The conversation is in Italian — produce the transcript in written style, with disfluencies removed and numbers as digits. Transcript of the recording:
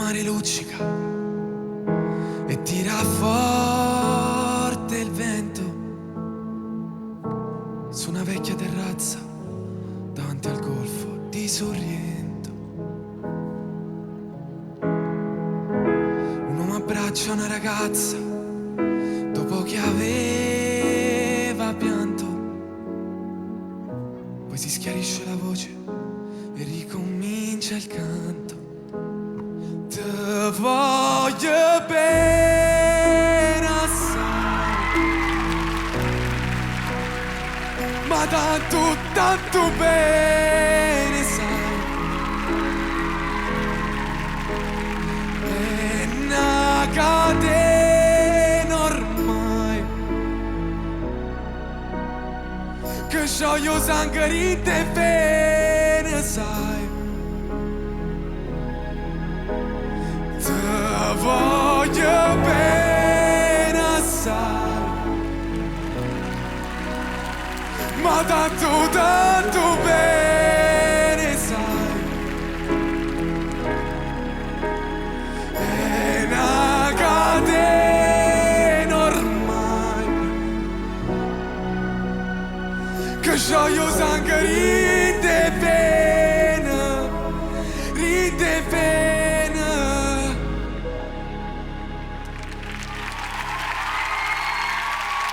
mare luccica e tira forte il vento su una vecchia terrazza davanti al golfo di Sorrento. Un uomo abbraccia una ragazza dopo che aveva pianto, poi si schiarisce la voce e ricomincia il canto. Te voglio bene assai, ma tanto, tanto bene sai. È una catena ormai, che scioglio sangue in te bene sai. Te voglio bene assai, ma tanto, tanto bene sai. È una catena ormai, che scioglio sangue in te bene.